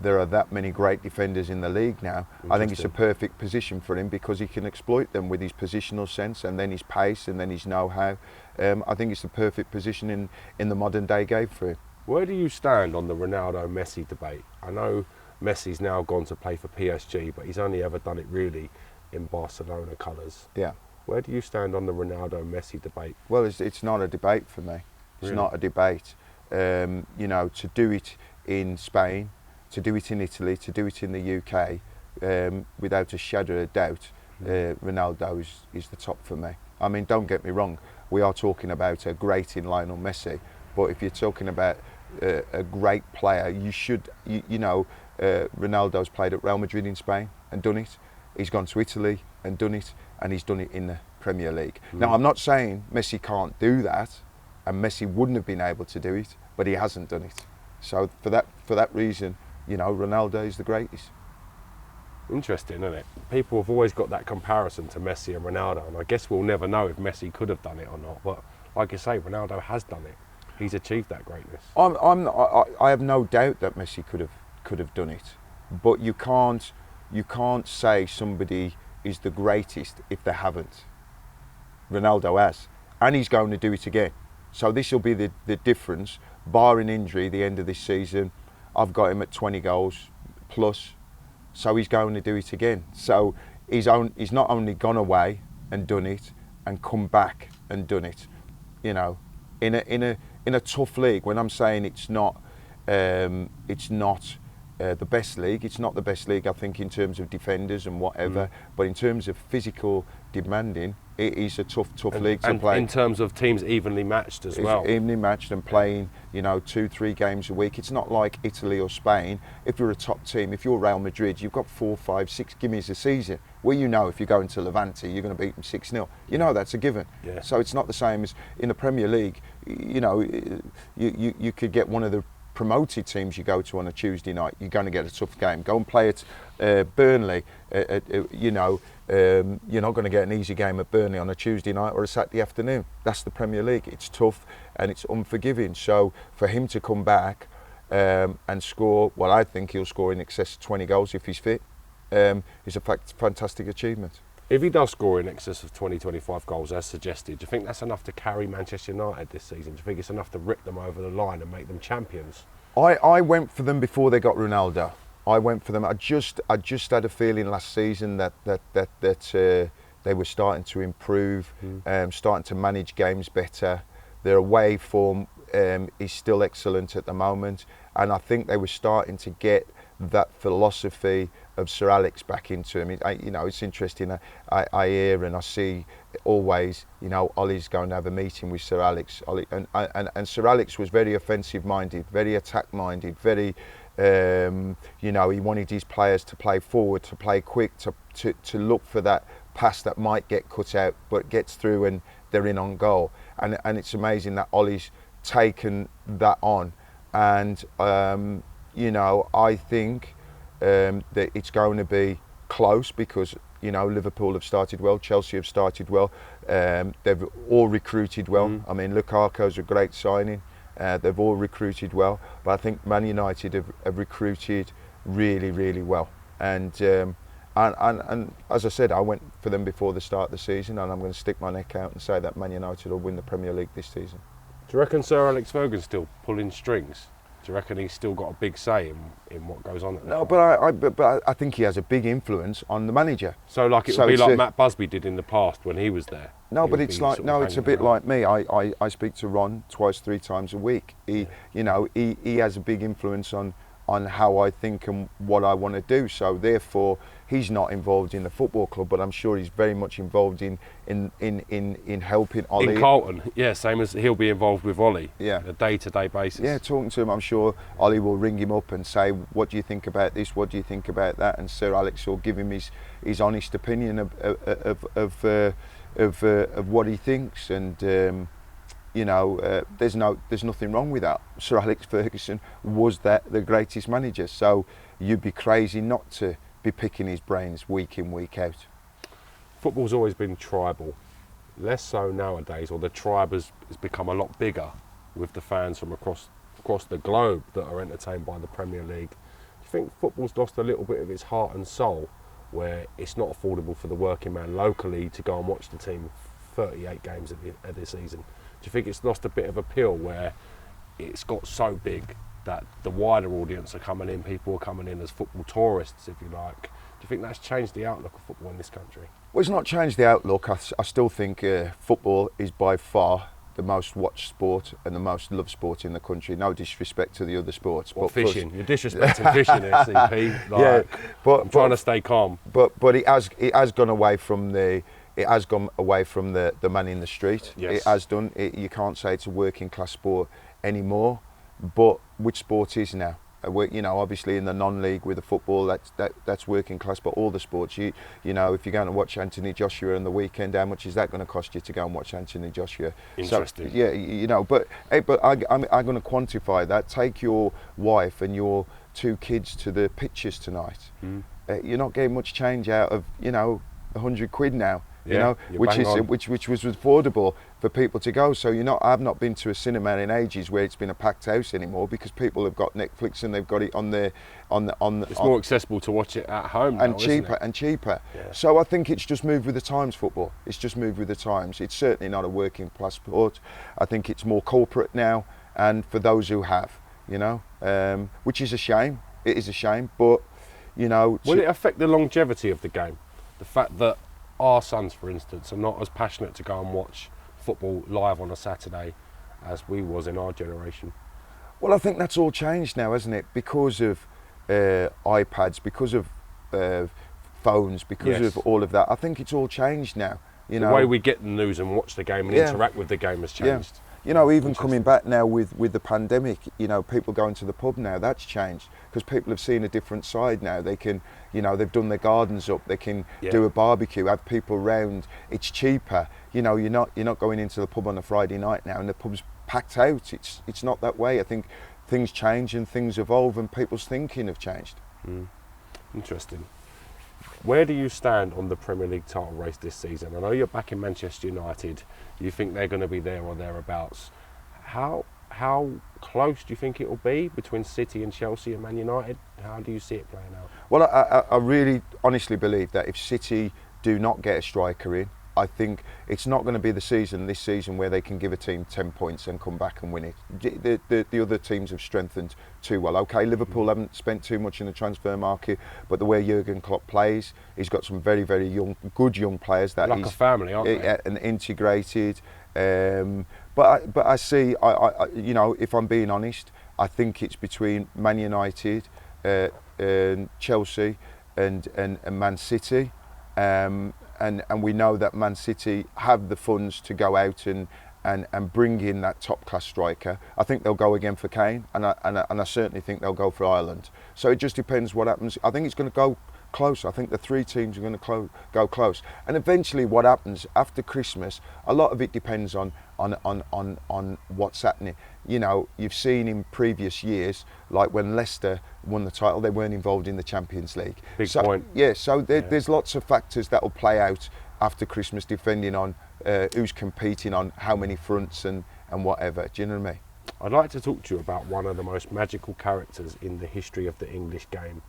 are that many great defenders in the league now. I think it's a perfect position for him because he can exploit them with his positional sense and then his pace and then his know-how. I think it's the perfect position in the modern day game for him. Where do you stand on the Ronaldo-Messi debate? I know Messi's now gone to play for PSG, but he's only ever done it really in Barcelona colours. Yeah. Where do you stand on the Ronaldo-Messi debate? Well, it's not a debate for me. It's not a debate. To do it in Spain, to do it in Italy, to do it in the UK, without a shadow of doubt, Ronaldo is the top for me. I mean, don't get me wrong. We are talking about a great in Lionel Messi, but if you're talking about a great player, you should, Ronaldo's played at Real Madrid in Spain and done it. He's gone to Italy and done it, and he's done it in the Premier League. Now, I'm not saying Messi can't do that, and Messi wouldn't have been able to do it, but he hasn't done it. So for that reason, Ronaldo is the greatest. Interesting, isn't it? People have always got that comparison to Messi and Ronaldo, and I guess we'll never know if Messi could have done it or not. But like you say, Ronaldo has done it. He's achieved that greatness. I have no doubt that Messi could have done it, but you can't say somebody is the greatest if they haven't. Ronaldo has, and he's going to do it again. So this will be the difference, barring injury, the end of this season. I've got him at 20 goals plus, so he's going to do it again. So he's not only gone away and done it, and come back and done it. In a tough league. When I'm saying it's not it's not the best league. It's not the best league, I think, in terms of defenders and whatever. But in terms of physical demanding, it is a tough league to play. In terms of teams evenly matched as well. It's evenly matched and playing, 2-3 games a week. It's not like Italy or Spain. If you're a top team, if you're Real Madrid, you've got 4, 5, 6 gimmies a season. Well, if you're going to Levante, you're going to beat them 6-0. That's a given. Yeah. So it's not the same as in the Premier League. You could get one of the promoted teams you go to on a Tuesday night, you're going to get a tough game. Go and play at Burnley. You're not going to get an easy game at Burnley on a Tuesday night or a Saturday afternoon. That's the Premier League. It's tough and it's unforgiving. So for him to come back and score, well, I think he'll score in excess of 20 goals if he's fit, is a fantastic achievement. If he does score in excess of 20-25 goals, as suggested, do you think that's enough to carry Manchester United this season? Do you think it's enough to rip them over the line and make them champions? I went for them before they got Ronaldo. I went for them. I just had a feeling last season that they were starting to improve, starting to manage games better. Their away form is still excellent at the moment, and I think they were starting to get that philosophy of Sir Alex back into him. It's interesting. I hear and I see always, Ollie's going to have a meeting with Sir Alex. And Sir Alex was very offensive-minded, very attack-minded, very, he wanted his players to play forward, to play quick, to look for that pass that might get cut out, but gets through and they're in on goal. And it's amazing that Ollie's taken that on. And, I think that it's going to be close because, Liverpool have started well, Chelsea have started well, they've all recruited well. I mean, Lukaku's a great signing, they've all recruited well, but I think Man United have recruited really, really well. And as I said, I went for them before the start of the season, and I'm going to stick my neck out and say that Man United will win the Premier League this season. Do you reckon Sir Alex Ferguson's still pulling strings? Do you reckon he's still got a big say in what goes on at the No, club? but I think he has a big influence on the manager. So it would be like Matt Busby did in the past when he was there? No, but it's like, it's a bit like me. I speak to Ron 2-3 times a week. He has a big influence on how I think and what I want to do. So therefore, he's not involved in the football club, but I'm sure he's very much involved in helping Ollie. In Carlton, yeah, same as he'll be involved with Ollie. Yeah. On a day-to-day basis. Yeah, talking to him, I'm sure Ollie will ring him up and say, what do you think about this? What do you think about that? And Sir Alex will give him his honest opinion of what he thinks. And there's nothing wrong with that. Sir Alex Ferguson was the greatest manager, so you'd be crazy not to be picking his brains week in, week out. Football's always been tribal, less so nowadays, or the tribe has become a lot bigger with the fans from across the globe that are entertained by the Premier League. Do you think football's lost a little bit of its heart and soul, where it's not affordable for the working man locally to go and watch the team 38 games of the season? Do you think it's lost a bit of appeal where it's got so big that the wider audience are coming in, people are coming in as football tourists, if you like? Do you think that's changed the outlook of football in this country? Well, it's not changed the outlook. I still think football is by far the most watched sport and the most loved sport in the country. No disrespect to the other sports. Well, fishing. You're disrespecting fishing here, CP. Yeah, but I'm trying to stay calm. But it has gone away from the man in the street. Yes. It has done. You can't say it's a working class sport anymore. But which sport is now? Obviously in the non-league with the football, that's working class. But all the sports, if you're going to watch Anthony Joshua on the weekend, how much is that going to cost you to go and watch Anthony Joshua? Interesting. So, yeah, but I'm going to quantify that. Take your wife and your 2 kids to the pitches tonight. You're not getting much change out of 100 quid now. Which was affordable for people to go. So I've not been to a cinema in ages where it's been a packed house anymore, because people have got Netflix and they've got it on the. It's more accessible to watch it at home now, and cheaper. Yeah. So I think it's just moved with the times. Football. It's just moved with the times. It's certainly not a working class sport. I think it's more corporate now, and for those who have, which is a shame. It is a shame, but will it affect the longevity of the game? The fact that our sons, for instance, are not as passionate to go and watch football live on a Saturday as we was in our generation. Well, I think that's all changed now, hasn't it? Because of iPads, because of phones, because Yes. of all of that. I think it's all changed now. You The know, way we get the news and watch the game and Yeah. interact with the game has Yeah. changed. You know, even Interesting. coming back now with the pandemic, you know, people going to the pub now, that's changed because people have seen a different side now. They can, you know, they've done their gardens up, they can Yeah. do a barbecue, have people round. It's cheaper. You know, you're not going into the pub on a Friday night now and the pub's packed out. It's not that way. I think things change and things evolve and people's thinking have changed. Interesting. Where do you stand on the Premier League title race this season? I know you're back in Manchester United. You think they're going to be there or thereabouts. How close do you think it will be between City and Chelsea and Man United? How do you see it playing out? Well, I really honestly believe that if City do not get a striker in, I think it's not going to be this season where they can give a team 10 points and come back and win it. The other teams have strengthened too well. Okay, Liverpool haven't spent too much in the transfer market, but the way Jurgen Klopp plays, he's got some very, very good young players that Like a family, aren't they? and integrated. But I see, you know, if I'm being honest, I think it's between Man United, and Chelsea, and Man City. And we know that Man City have the funds to go out and bring in that top class striker. I think they'll go again for Kane, and I certainly think they'll go for Ireland. So it just depends what happens. I think it's going to go close. I think the three teams are going to go close. And eventually, what happens after Christmas, a lot of it depends on what's happening. You know, you've seen in previous years, like when Leicester won the title, they weren't involved in the Champions League. Big point. Yeah, so there's lots of factors that will play out after Christmas, depending on who's competing on how many fronts and whatever. Do you know what I mean? I'd like to talk to you about one of the most magical characters in the history of the English game.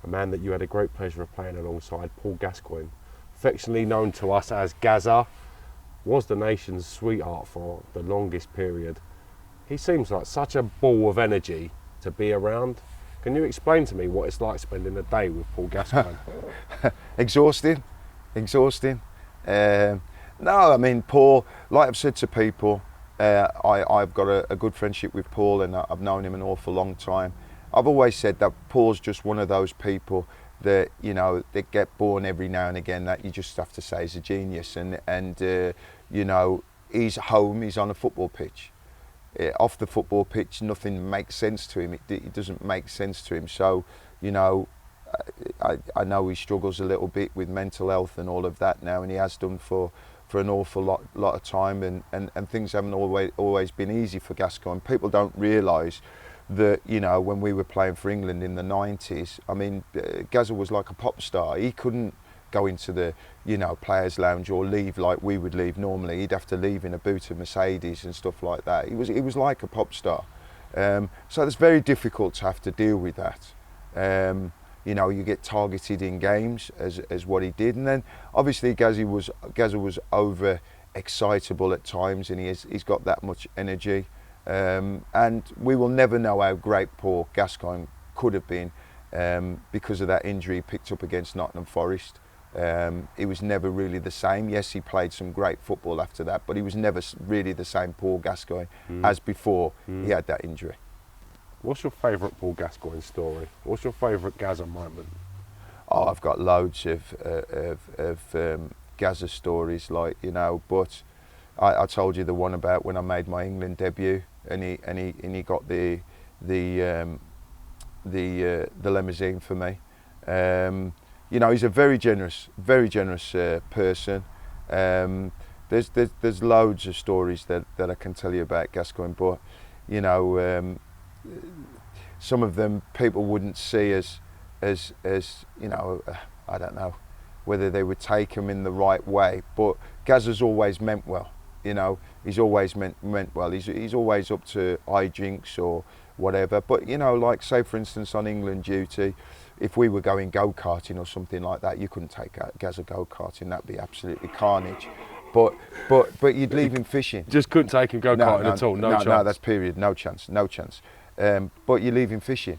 A man that you had a great pleasure of playing alongside, Paul Gascoigne, affectionately known to us as Gazza, was the nation's sweetheart for the longest period. He seems like such a ball of energy to be around. Can you explain to me what it's like spending a day with Paul Gascoigne? Exhausting. No, I mean, Paul, like I've said to people, I've got a good friendship with Paul and I've known him an awful long time. I've always said that Paul's just one of those people that, you know, that get born every now and again that you just have to say is a genius. And you know, he's home, he's on a football pitch. Off the football pitch, nothing makes sense to him. It doesn't make sense to him. So, you know, I know he struggles a little bit with mental health and all of that now, and he has done for an awful lot of time, and things haven't always been easy for Gascoigne. People don't realise that, you know, when we were playing for England in the 90s, I mean, Gazza was like a pop star. He couldn't go into the, you know, players' lounge or leave like we would leave normally. He'd have to leave in a boot of Mercedes and stuff like that. He was like a pop star. So it's very difficult to have to deal with that. You know, you get targeted in games as what he did, and then obviously Gazza was over excitable at times, and he's got that much energy. And we will never know how great Paul Gascoigne could have been because of that injury he picked up against Nottingham Forest. He was never really the same. Yes, he played some great football after that, but he was never really the same Paul Gascoigne as before he had that injury. What's your favourite Paul Gascoigne story? What's your favourite Gazza moment? Oh, I've got loads of Gazza stories, like, you know, but I told you the one about when I made my England debut, and he got the limousine for me. You know, he's a very generous person. There's loads of stories that I can tell you about Gascoigne, but, you know, some of them people wouldn't see as you know, I don't know whether they would take them in the right way, but Gazza's always meant well. You know, he's always meant well. He's always up to hijinks or whatever. But, you know, like, say for instance on England duty, if we were going go-karting or something like that, you couldn't take Gazza go-karting. That'd be absolutely carnage. But you'd leave him fishing. Just couldn't take him go-karting at all. No chance. No, that's period. No chance. But you leave him fishing,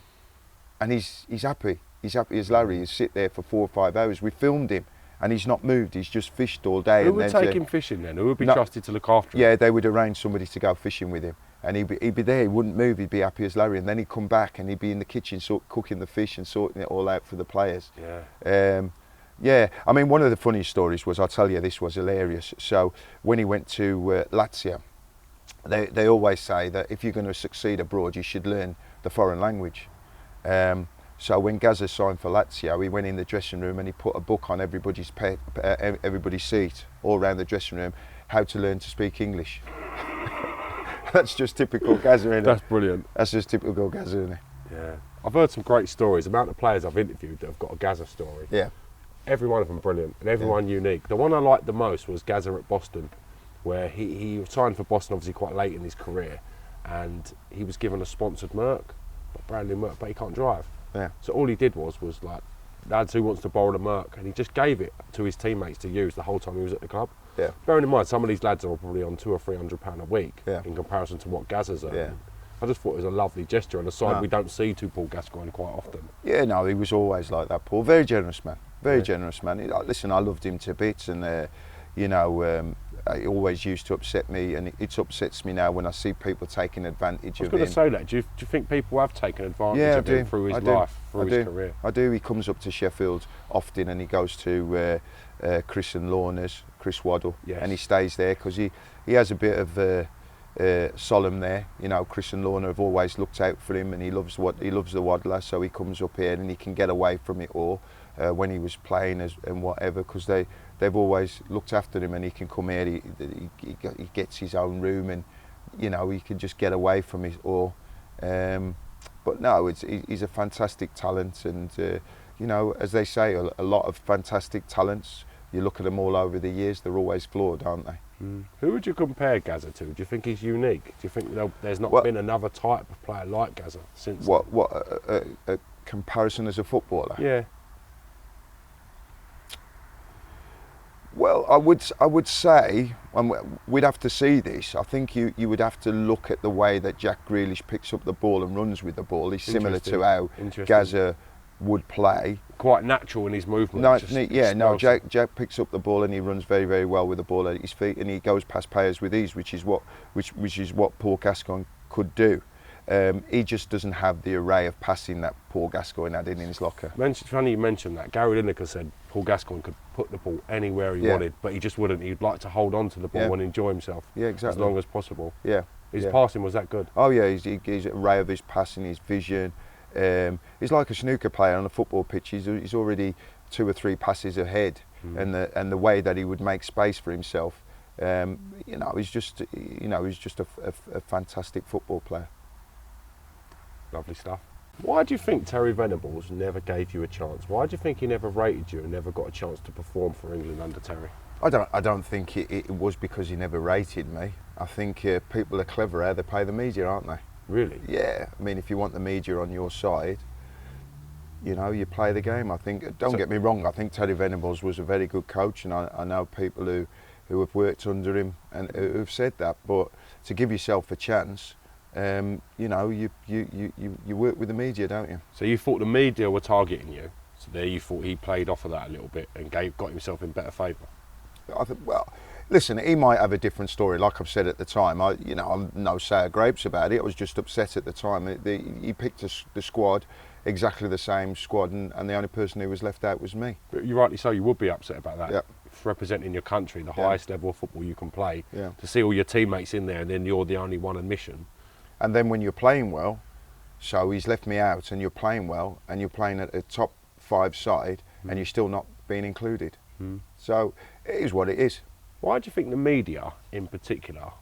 and he's happy. He's happy as Larry. He'd sit there for 4 or 5 hours. We filmed him and he's not moved. He's just fished all day. Who and would then take him fishing then? Who would be No. trusted to look after him? Yeah, they would arrange somebody to go fishing with him, and he'd be there. He wouldn't move. He'd be happy as Larry, and then he'd come back and he'd be in the kitchen cooking the fish and sorting it all out for the players. Yeah. Yeah, I mean, one of the funny stories was, I'll tell you, this was hilarious. So when he went to Lazio, they always say that if you're going to succeed abroad, you should learn the foreign language. So when Gazza signed for Lazio, he went in the dressing room and he put a book on everybody's seat, all around the dressing room, how to learn to speak English. That's just typical Gazza, isn't it? That's brilliant. That's just typical Gazza, isn't it? Yeah. I've heard some great stories. The amount of players I've interviewed that have got a Gazza story. Yeah. Every one of them brilliant and everyone unique. The one I liked the most was Gazza at Boston, where he signed for Boston obviously quite late in his career, and he was given a sponsored Merc, a brand new Merc, but he can't drive. Yeah. So all he did was like, lads, who wants to borrow the Merc? And he just gave it to his teammates to use the whole time he was at the club. Yeah. Bearing in mind, some of these lads are probably on £200 or £300 a week Yeah. in comparison to what Gazza's earning. Yeah. I just thought it was a lovely gesture and a side No. we don't see to Paul Gascoigne quite often. Yeah, no, he was always like that, Paul. Very generous man. Very generous man. Listen, I loved him to bits, and you know, it always used to upset me, and it upsets me now when I see people taking advantage I was of going him. to say that. Do you think people have taken advantage Yeah, of him through his life, through his career? I do. He comes up to Sheffield often, and he goes to Chris and Lorna's, Chris Waddle, Yes. and he stays there because he has a bit of solemn there. You know, Chris and Lorna have always looked out for him, and he loves the Waddler, so he comes up here and he can get away from it all when he was playing and whatever, because they've always looked after him, and he can come here. He gets his own room, and you know, he can just get away from it all. But no, he's a fantastic talent, and you know, as they say, a lot of fantastic talents. You look at them all over the years; they're always flawed, aren't they? Mm. Who would you compare Gazza to? Do you think he's unique? Do you think there's not been another type of player like Gazza since? A comparison as a footballer? Yeah. Well, I would say, and we'd have to see this. I think you would have to look at the way that Jack Grealish picks up the ball and runs with the ball. He's similar to how Gazza would play. Quite natural in his movement. Jack picks up the ball and he runs very, very well with the ball at his feet, and he goes past players with ease, which is what Paul Gascoigne could do. He just doesn't have the array of passing that Paul Gascoigne had in his locker. Funny you mentioned that. Gary Lineker said Paul Gascoigne could put the ball anywhere he wanted, but he just wouldn't. He'd like to hold on to the ball and enjoy himself as long as possible. Yeah. His passing was that good? Oh yeah, he's an array of his passing, his vision. He's like a snooker player on a football pitch. He's already 2 or 3 passes ahead, and the way that he would make space for himself. You know, he's just a fantastic football player. Lovely stuff. Why do you think Terry Venables never gave you a chance? Why do you think he never rated you and never got a chance to perform for England under Terry? I don't think it was because he never rated me. I think people are clever how they play the media, aren't they? Really? Yeah. I mean, if you want the media on your side, you know, you play the game. I think. Don't get me wrong. I think Terry Venables was a very good coach, and I know people who have worked under him and who've said that. But to give yourself a chance, you know, you work with the media, don't you? So you thought the media were targeting you. So there you thought he played off of that a little bit and got himself in better favour. I think, well, listen, he might have a different story. Like I've said at the time, I'm no sour grapes about it. I was just upset at the time. He picked the squad, exactly the same squad, and the only person who was left out was me. But you rightly so, you would be upset about that. Yeah. Representing your country, the highest level of football you can play, Yeah. to see all your teammates in there and then you're the only one admission. And then when you're playing well, so he's left me out, and you're playing well, and you're playing at a top 5 side, and you're still not being included. So it is what it is. Why do you think the media, in particular,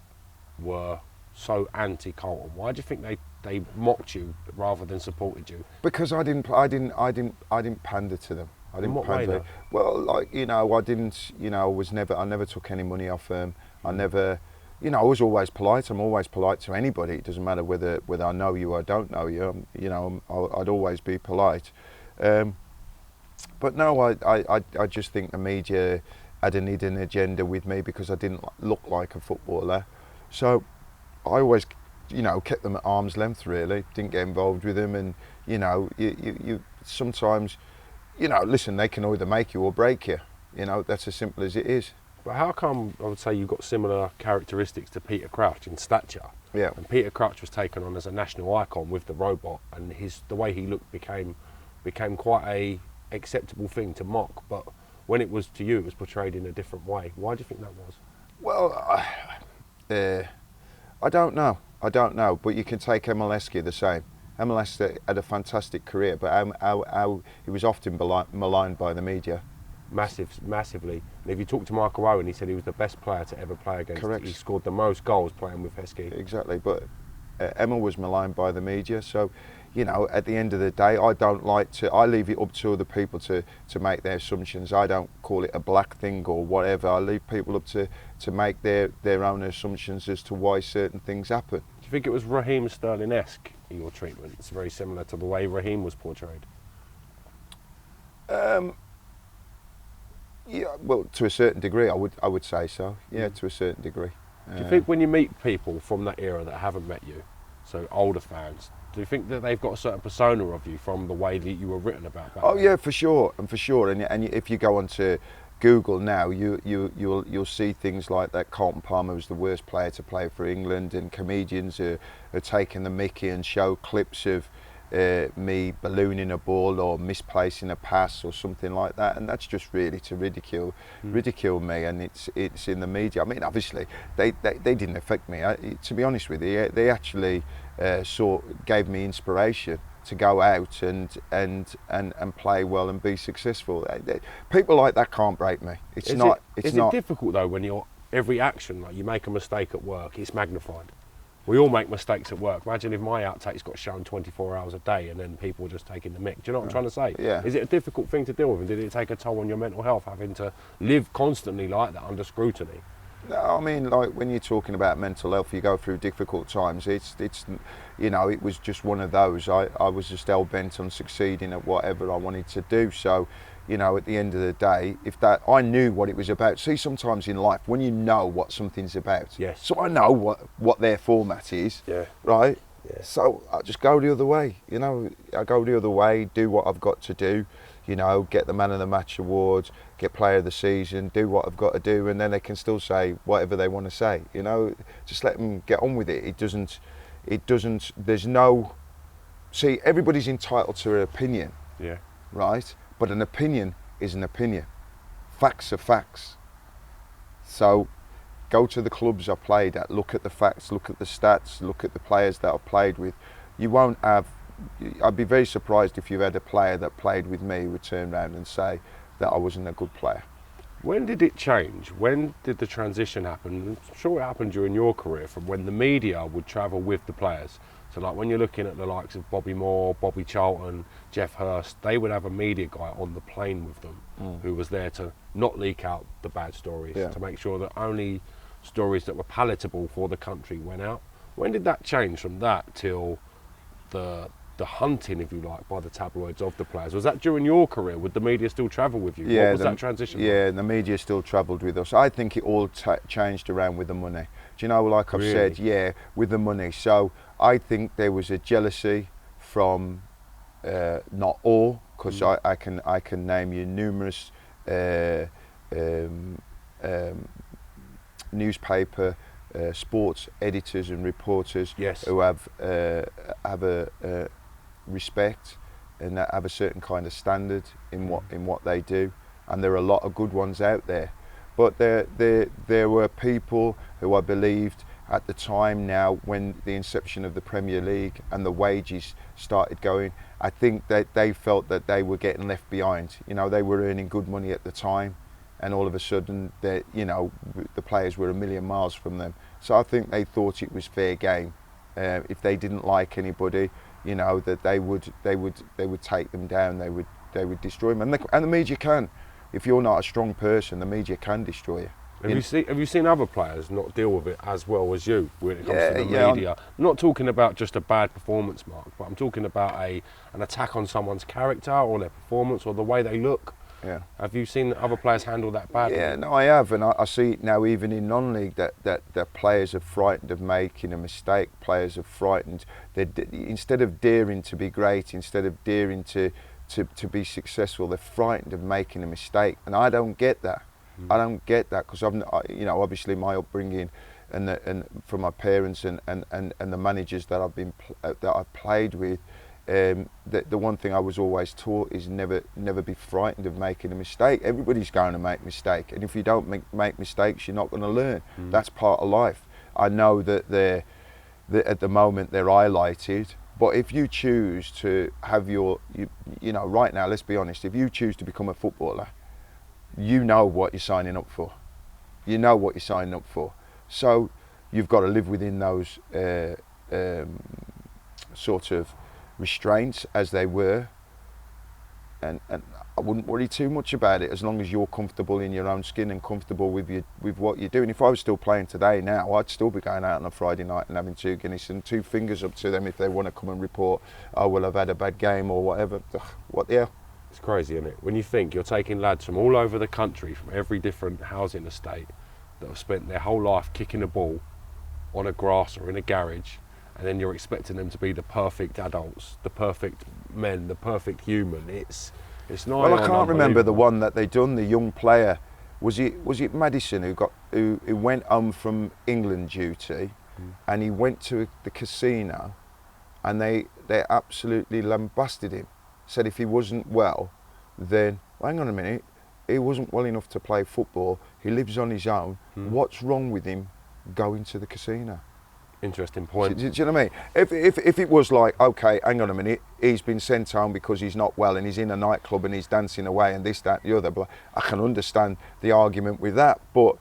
were so anti-Carlton? Why do you think they mocked you rather than supported you? Because I didn't pander to them. I didn't In what way, pander. though? Well, like, you know, I never took any money off them. I never, you know, I was always polite. I'm always polite to anybody. It doesn't matter whether I know you or don't know you. You know, I'd always be polite. But no, I just think the media had an hidden agenda with me because I didn't look like a footballer. So I always, you know, kept them at arm's length, really. Didn't get involved with them, and you know, you sometimes, you know, listen, they can either make you or break you. You know, that's as simple as it is. But how come I would say you've got similar characteristics to Peter Crouch in stature? Yeah. And Peter Crouch was taken on as a national icon with the robot, and the way he looked became quite a acceptable thing to mock. But when it was to you, it was portrayed in a different way. Why do you think that was? Well, I don't know. But you can take Emilescu the same. Emilescu had a fantastic career, but how he was often maligned by the media. Massively. And if you talk to Michael Owen, he said he was the best player to ever play against. Correct. He scored the most goals playing with Heskey. Exactly, but Emma was maligned by the media, so you know, at the end of the day, I leave it up to other people to make their assumptions. I don't call it a black thing or whatever. I leave people up to make their own assumptions as to why certain things happen. Do you think it was Raheem Sterling-esque, your treatment? It's very similar to the way Raheem was portrayed. Yeah, well, to a certain degree, I would say so. Yeah, to a certain degree. Do you think when you meet people from that era that haven't met you, so older fans, do you think that they've got a certain persona of you from the way that you were written about back then? Yeah, for sure. And if you go onto Google now, you'll see things like that Carlton Palmer was the worst player to play for England, and comedians are taking the mickey and show clips of me ballooning a ball or misplacing a pass or something like that, and that's just really to ridicule me, and it's in the media. I mean, obviously they didn't affect me. To be honest with you, they actually gave me inspiration to go out and play well and be successful. People like that can't break me. Is it difficult though when every action, like you make a mistake at work, it's magnified? We all make mistakes at work. Imagine if my outtakes got shown 24 hours a day and then people were just taking the mick. Do you know what I'm trying to say? Yeah. Is it a difficult thing to deal with, and did it take a toll on your mental health having to live constantly like that under scrutiny? No, I mean, like when you're talking about mental health, you go through difficult times. It's you know, it was just one of those. I was just hell bent on succeeding at whatever I wanted to do. So, you know, at the end of the day, I knew what it was about. See, sometimes in life, when you know what something's about, yes. So I know what their format is, yeah, right? Yeah. So I just go the other way. You know, I go the other way, do what I've got to do. You know, get the Man of the Match awards, get Player of the Season, do what I've got to do, and then they can still say whatever they want to say. You know, just let them get on with it. It doesn't. There's no. See, everybody's entitled to an opinion. Yeah. Right. But an opinion is an opinion. Facts are facts. So go to the clubs I played at, look at the facts, look at the stats, look at the players that I've played with. You won't have, I'd be very surprised if you had a player that played with me who would turn around and say that I wasn't a good player. When did it change? When did the transition happen? I'm sure it happened during your career, from when the media would travel with the players. So like when you're looking at the likes of Bobby Moore, Bobby Charlton, Jeff Hurst, they would have a media guy on the plane with them who was there to not leak out the bad stories, to make sure that only stories that were palatable for the country went out. When did that change from that till the hunting, if you like, by the tabloids of the players? Was that during your career? Would the media still travel with you? Yeah, what was that transition? Yeah, the media still travelled with us. I think it all changed around with the money. Do you know, like I've said, yeah, with the money. So I think there was a jealousy from, not all, because I can name you numerous newspaper, sports editors and reporters who have a respect and that have a certain kind of standard in what they do, and there are a lot of good ones out there. But there were people who I believed at the time, now when the inception of the Premier League and the wages started going, I think that they felt that they were getting left behind. You know, they were earning good money at the time, and all of a sudden, you know, the players were a million miles from them. So I think they thought it was fair game. If they didn't like anybody, you know, that they would take them down. They would destroy them, and the media can. If you're not a strong person, the media can destroy you. Have you seen other players not deal with it as well as you when it comes to the media? I'm not talking about just a bad performance, Mark, but I'm talking about an attack on someone's character or their performance or the way they look. Yeah. Have you seen other players handle that badly? Yeah, no, I have, and I see it now even in non-league that players are frightened of making a mistake. Players are frightened. Instead of daring to be great, instead of daring to to be successful. They're frightened of making a mistake, and I don't get that. I don't get that because obviously my upbringing and from my parents and the managers that I've played with, the one thing I was always taught is never be frightened of making a mistake. Everybody's going to make mistakes, and if you don't make mistakes, you're not going to learn. That's part of life. I know that at the moment they're highlighted, but if you choose to have right now, let's be honest, if you choose to become a footballer, you know what you're signing up for. You know what you're signing up for. So you've got to live within those sort of restraints as they were, and I wouldn't worry too much about it as long as you're comfortable in your own skin and comfortable with what you're doing. If I was still playing today now, I'd still be going out on a Friday night and having 2 Guinness and 2 fingers up to them if they want to come and report, oh well, I've had a bad game or whatever. Ugh, what the hell? It's crazy, isn't it? When you think you're taking lads from all over the country, from every different housing estate, that have spent their whole life kicking a ball on a grass or in a garage, and then you're expecting them to be the perfect adults, the perfect men, the perfect human. It's not. Well, I can't remember the one that they done. The young player, was it Madison who went home from England duty, and he went to the casino, and they absolutely lambasted him. Said if he wasn't well, then hang on a minute, he wasn't well enough to play football. He lives on his own. What's wrong with him going to the casino? Interesting point. Do you know what I mean? If it was like, okay, hang on a minute, he's been sent home because he's not well and he's in a nightclub and he's dancing away and this, that, the other, I can understand the argument with that. But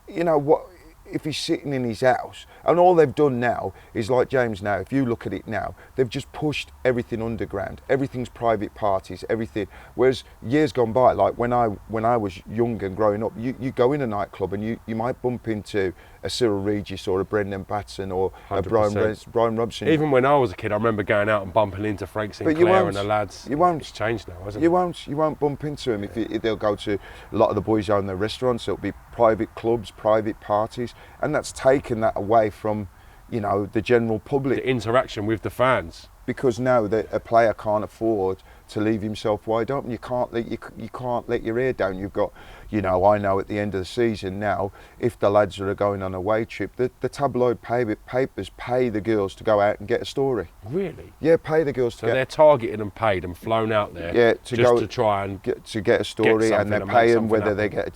you know what? If he's sitting in his house, and all they've done now is like James now, if you look at it now, they've just pushed everything underground. Everything's private parties, everything. Whereas years gone by, like when I was young and growing up, you go in a nightclub and you might bump into a Cyril Regis or a Brendan Batson or a Brian Robson. Even when I was a kid, I remember going out and bumping into Frank Sinclair and the lads. You won't. It's changed now, hasn't it? You won't bump into them. If they'll go to a lot of the boys own their restaurants. It'll be private clubs, private parties, and that's taken that away from, the general public. The interaction with the fans. Because now a player can't afford to leave himself wide open. You can't let your hair down. You've got, I know at the end of the season now, if the lads are going on a away trip, the tabloid papers pay the girls to go out and get a story. Really? Yeah, pay the girls to they're targeted and paid and flown out there to try and get a story, and they're paying whether they get,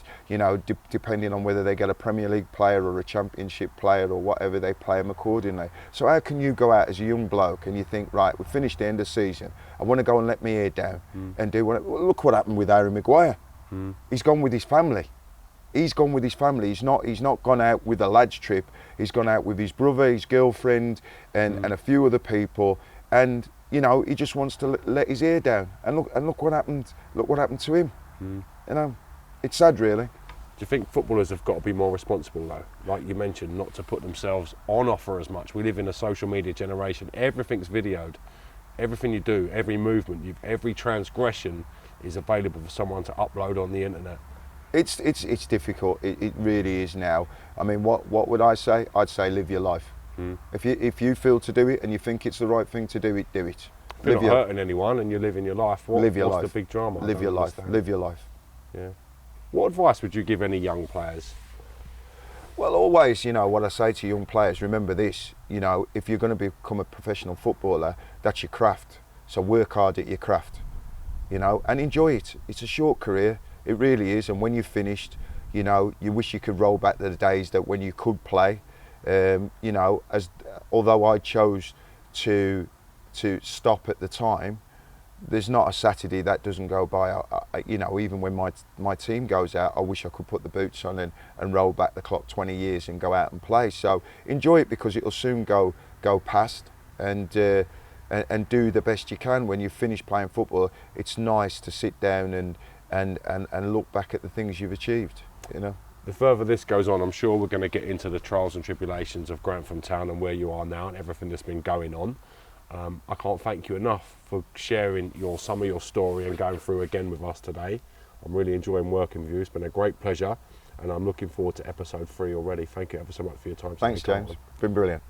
depending on whether they get a Premier League player or a Championship player or whatever, they play them accordingly. So how can you go out as a young bloke and you think, right, we've finished the end of the season, I want to go and let my hair down and do look what happened with Harry Maguire. He's gone with his family. He's not gone out with a lads trip. He's gone out with his brother, his girlfriend, and a few other people. And he just wants to let his hair down. And look what happened. Look what happened to him. It's sad, really. Do you think footballers have got to be more responsible though? Like you mentioned, not to put themselves on offer as much. We live in a social media generation. Everything's videoed. Everything you do, every movement, every transgression is available for someone to upload on the internet. It's difficult. It really is now. I mean, what would I say? I'd say live your life. If you feel to do it and you think it's the right thing to do it, do it. If you're not hurting anyone and you're living your life, what's the big drama? Live your life. Live your life. Yeah. What advice would you give any young players? Well, always, what I say to young players, remember this, if you're going to become a professional footballer, that's your craft. So work hard at your craft, and enjoy it. It's a short career, it really is. And when you've finished, you wish you could roll back to the days that when you could play. Although I chose to stop at the time, there's not a Saturday that doesn't go by. Even when my team goes out, I wish I could put the boots on and roll back the clock 20 years and go out and play. So enjoy it, because it'll soon go past, and do the best you can. When you finish playing football, it's nice to sit down and look back at the things you've achieved. The further this goes on, I'm sure we're going to get into the trials and tribulations of Grantham Town and where you are now and everything that's been going on. I can't thank you enough for sharing some of your story and going through again with us today. I'm really enjoying working with you. It's been a great pleasure, and I'm looking forward to episode 3 already. Thank you ever so much for your time. Thanks, James. Been brilliant.